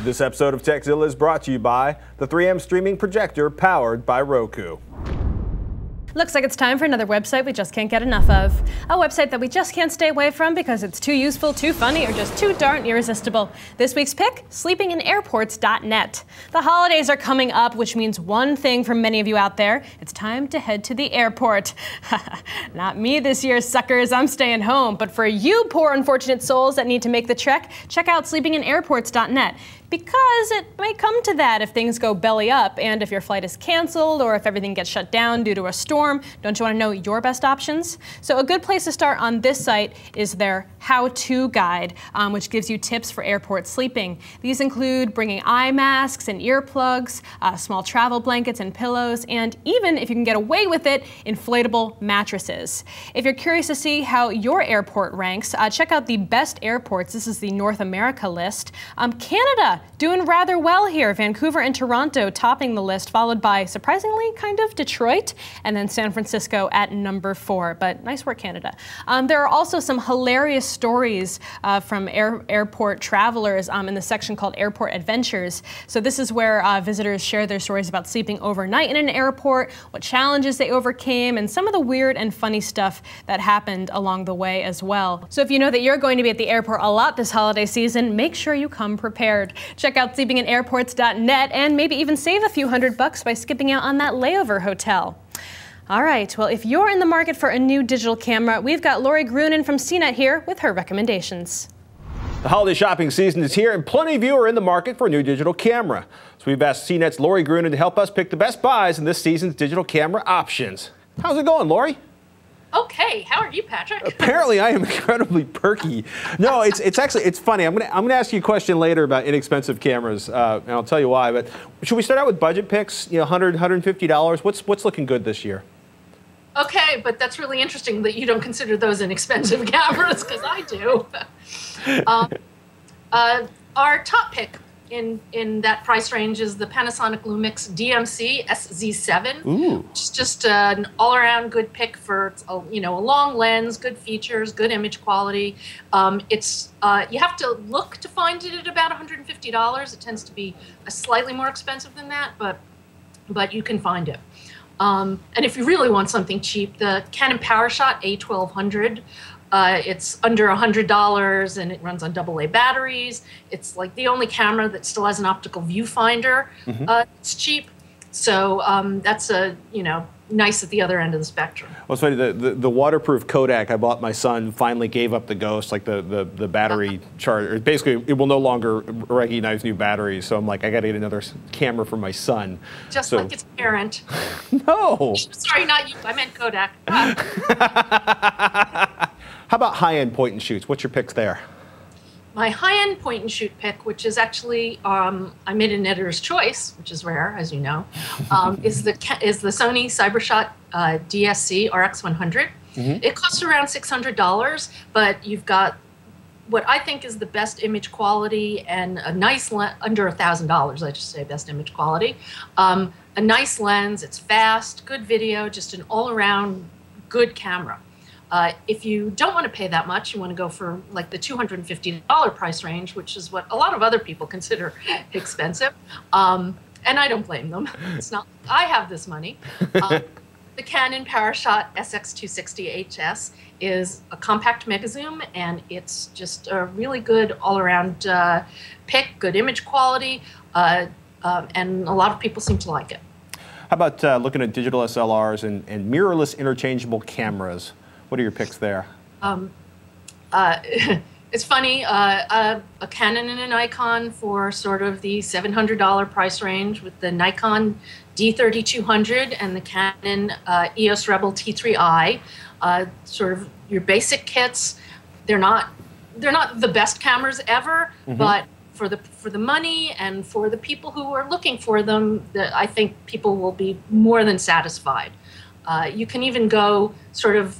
This episode of Tekzilla is brought to you by the 3M streaming projector powered by Roku. Looks like it's time for another website we just can't get enough of. A website that we just can't stay away from because it's too useful, too funny, or just too darn irresistible. This week's pick, sleepinginairports.net. The holidays are coming up, which means one thing for many of you out there. It's time to head to the airport. Not me this year, suckers. I'm staying home. But for you poor unfortunate souls that need to make the trek, check out sleepinginairports.net. Because it might come to that if things go belly up, and if your flight is canceled or if everything gets shut down due to a storm. Don't you want to know your best options? So a good place to start on this site is their how-to guide, which gives you tips for airport sleeping. These include bringing eye masks and earplugs, small travel blankets and pillows, and even, if you can get away with it, inflatable mattresses. If you're curious to see how your airport ranks, check out the best airports. This is the North America list. Canada doing rather well here. Vancouver and Toronto topping the list, followed by, surprisingly, kind of Detroit, and then San Francisco at number 4. But nice work, Canada. There are also some hilarious stories from airport travelers in the section called Airport Adventures. So this is where visitors share their stories about sleeping overnight in an airport, what challenges they overcame, and some of the weird and funny stuff that happened along the way as well. So if you know that you're going to be at the airport a lot this holiday season, make sure you come prepared. Check out sleepinginairports.net and maybe even save a few $100 by skipping out on that layover hotel. All right, well, if you're in the market for a new digital camera, we've got Lori Grunin from CNET here with her recommendations. The holiday shopping season is here, and plenty of you are in the market for a new digital camera. So we've asked CNET's Lori Grunin to help us pick the best buys in this season's digital camera options. How's it going, Lori? Okay, how are you, Patrick? Apparently, I am incredibly perky. No, it's funny. I'm gonna ask you a question later about inexpensive cameras, and I'll tell you why. But should we start out with budget picks? You know, $100, $150. What's looking good this year? Okay, but that's really interesting that you don't consider those inexpensive cameras, because I do. Our top pick in that price range is the Panasonic Lumix DMC SZ7. Ooh. Which is just an all-around good pick for a long lens, good features, good image quality. You have to look to find it at about $150. It tends to be slightly more expensive than that, but you can find it. And if you really want something cheap, the Canon PowerShot A1200. It's under $100 and it runs on AA batteries. It's like the only camera that still has an optical viewfinder. It's cheap, so that's nice at the other end of the spectrum. Well, it's funny, the waterproof Kodak I bought my son finally gave up the ghost, like the battery charger. Basically, it will no longer recognize new batteries. So I'm like, I got to get another camera for my son. Just like its parent. No. Sorry, not you. I meant Kodak. How about high-end point and shoots? What's your picks there? My high-end point and shoot pick, which is actually I made an editor's choice, which is rare, as you know, is the Sony CyberShot DSC RX100. It costs around $600, but you've got what I think is the best image quality and a nice under $1,000. I just say best image quality. A nice lens. It's fast, good video, just an all-around good camera. If you don't want to pay that much, you want to go for like the $250 price range, which is what a lot of other people consider expensive. And I don't blame them. It's not, I have this money. The Canon PowerShot SX260HS is a compact mega zoom, and it's just a really good all-around pick, good image quality, and a lot of people seem to like it. How about looking at digital SLRs and mirrorless interchangeable cameras? What are your picks there? It's funny, a Canon and a Nikon for sort of the $700 price range, with the Nikon D3200 and the Canon EOS Rebel T3i. Sort of your basic kits. They're not the best cameras ever, but for the money and for the people who are looking for them, I think people will be more than satisfied. You can even go sort of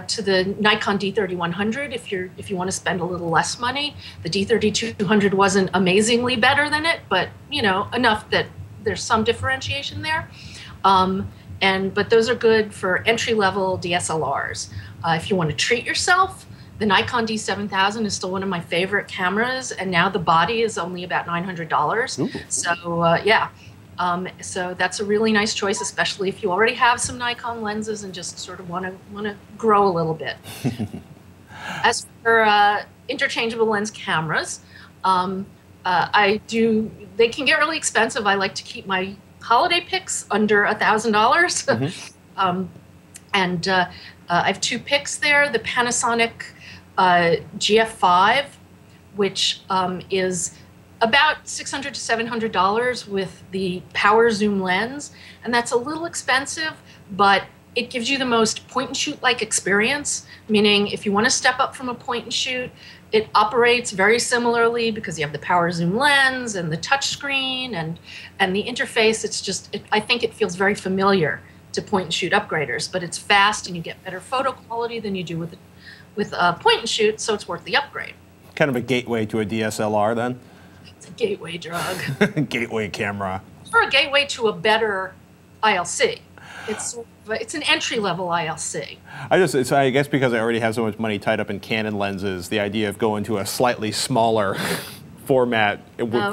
to the Nikon D3100 if you want to spend a little less money. The D3200 wasn't amazingly better than it, but enough that there's some differentiation there. But those are good for entry-level DSLRs. If you want to treat yourself, The Nikon D7000 is still one of my favorite cameras, and now the body is only about $900. Ooh. So yeah, so that's a really nice choice, especially if you already have some Nikon lenses and just sort of want to grow a little bit. As for interchangeable lens cameras, they can get really expensive. I like to keep my holiday pics under $1,000. And I have two pics there, the Panasonic GF5, which is about $600 to $700 with the power zoom lens. And that's a little expensive, but it gives you the most point-and-shoot-like experience, meaning if you want to step up from a point-and-shoot, it operates very similarly because you have the power zoom lens and the touch screen and the interface. It's just, I think it feels very familiar to point-and-shoot upgraders, but it's fast and you get better photo quality than you do with point-and-shoot, so it's worth the upgrade. Kind of a gateway to a DSLR then? It's a gateway drug. Gateway camera. Or a gateway to a better ILC. It's an entry-level ILC. I guess because I already have so much money tied up in Canon lenses, the idea of going to a slightly smaller format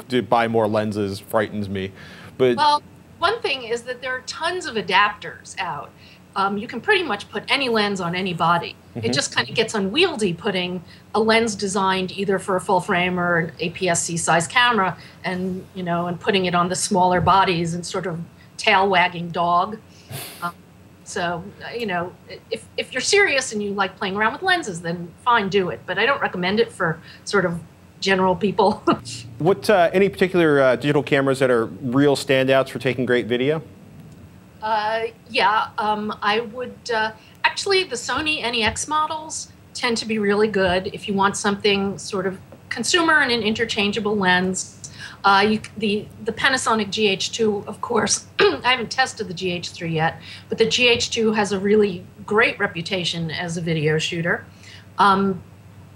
to buy more lenses frightens me. But well, one thing is that there are tons of adapters out. You can pretty much put any lens on any body. It just kind of gets unwieldy putting a lens designed either for a full frame or an APS-C size camera and putting it on the smaller bodies and sort of tail wagging dog. So, if you're serious and you like playing around with lenses, then fine, do it. But I don't recommend it for sort of general people. What any particular digital cameras that are real standouts for taking great video? I would actually the Sony NEX models tend to be really good if you want something sort of consumer and an interchangeable lens. The Panasonic GH2, of course, I haven't tested the GH3 yet, but the GH2 has a really great reputation as a video shooter.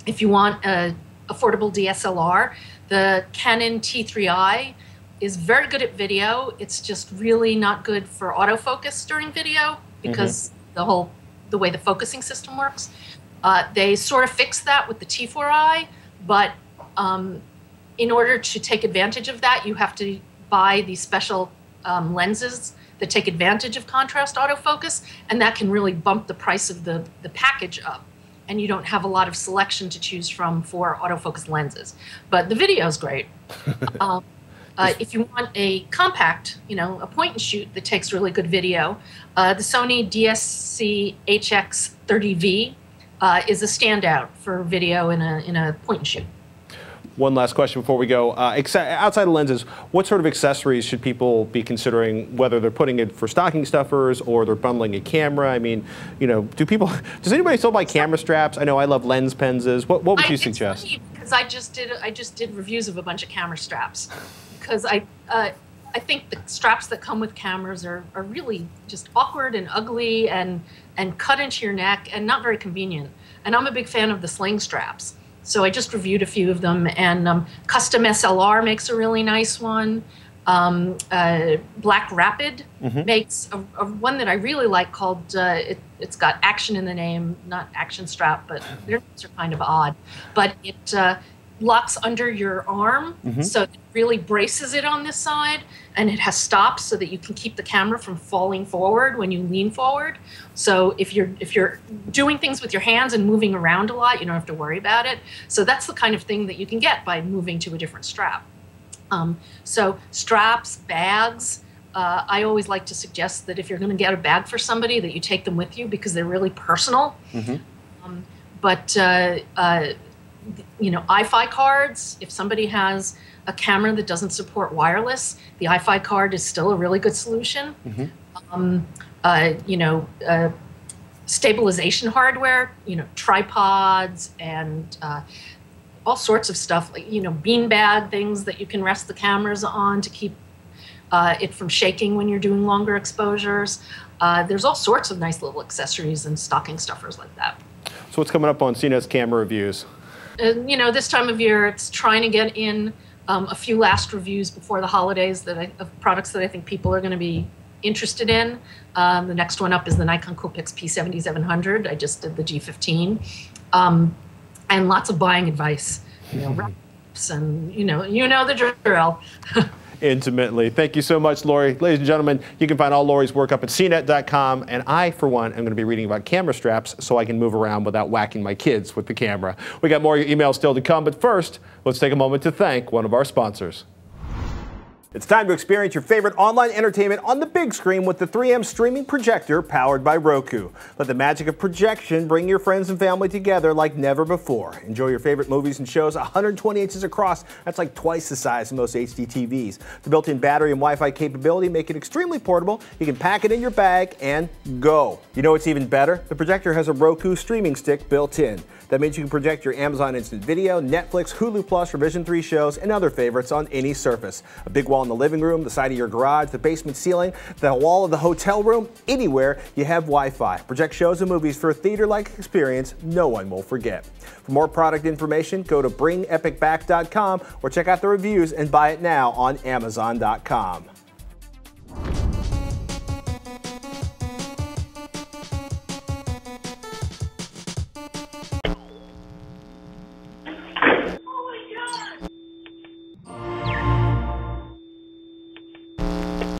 If you want an affordable DSLR, the Canon T3i is very good at video. It's just really not good for autofocus during video because the way the focusing system works. They sort of fixed that with the T4i, but in order to take advantage of that, you have to buy these special lenses that take advantage of contrast autofocus, and that can really bump the price of the package up. And you don't have a lot of selection to choose from for autofocus lenses. But the video is great. If you want a compact, a point and shoot that takes really good video, the Sony DSC HX30V is a standout for video in a point and shoot. One last question before we go. Outside of lenses, what sort of accessories should people be considering, whether they're putting it for stocking stuffers or they're bundling a camera? I mean, does anybody still buy camera straps? I know I love lens penses. What would you suggest? It's funny because I just did reviews of a bunch of camera straps because I think the straps that come with cameras are really just awkward and ugly and cut into your neck and not very convenient. And I'm a big fan of the sling straps. So I just reviewed a few of them, and Custom SLR makes a really nice one. Black Rapid makes a one that I really like called, it's got action in the name, not action strap, but their names are kind of odd. But it locks under your arm, so it really braces it on this side, and it has stops so that you can keep the camera from falling forward when you lean forward. So if you're doing things with your hands and moving around a lot, you don't have to worry about it. So that's the kind of thing that you can get by moving to a different strap. So straps, bags, I always like to suggest that if you're going to get a bag for somebody, that you take them with you because they're really personal. iFi cards, if somebody has a camera that doesn't support wireless, the iFi card is still a really good solution. Stabilization hardware, tripods and all sorts of stuff, like, beanbag things that you can rest the cameras on to keep it from shaking when you're doing longer exposures. There's all sorts of nice little accessories and stocking stuffers like that. So what's coming up on CNET's camera reviews? This time of year, it's trying to get in a few last reviews before the holidays of products that I think people are going to be interested in. The next one up is the Nikon Coolpix P7700. I just did the G15. and lots of buying advice. Wraps and you know the drill. Intimately. Thank you so much, Lori. Ladies and gentlemen, you can find all Lori's work up at cnet.com, and I, for one, am going to be reading about camera straps so I can move around without whacking my kids with the camera. We got more emails still to come, but first, let's take a moment to thank one of our sponsors. It's time to experience your favorite online entertainment on the big screen with the 3M streaming projector powered by Roku. Let the magic of projection bring your friends and family together like never before. Enjoy your favorite movies and shows 120 inches across. That's like twice the size of most HD TVs. The built-in battery and Wi-Fi capability make it extremely portable. You can pack it in your bag and go. You know what's even better? The projector has a Roku streaming stick built in. That means you can project your Amazon Instant Video, Netflix, Hulu Plus, Revision 3 shows, and other favorites on any surface. A big wall in the living room, the side of your garage, the basement ceiling, the wall of the hotel room, anywhere you have Wi-Fi. Project shows and movies for a theater-like experience no one will forget. For more product information, go to bringepicback.com or check out the reviews and buy it now on Amazon.com.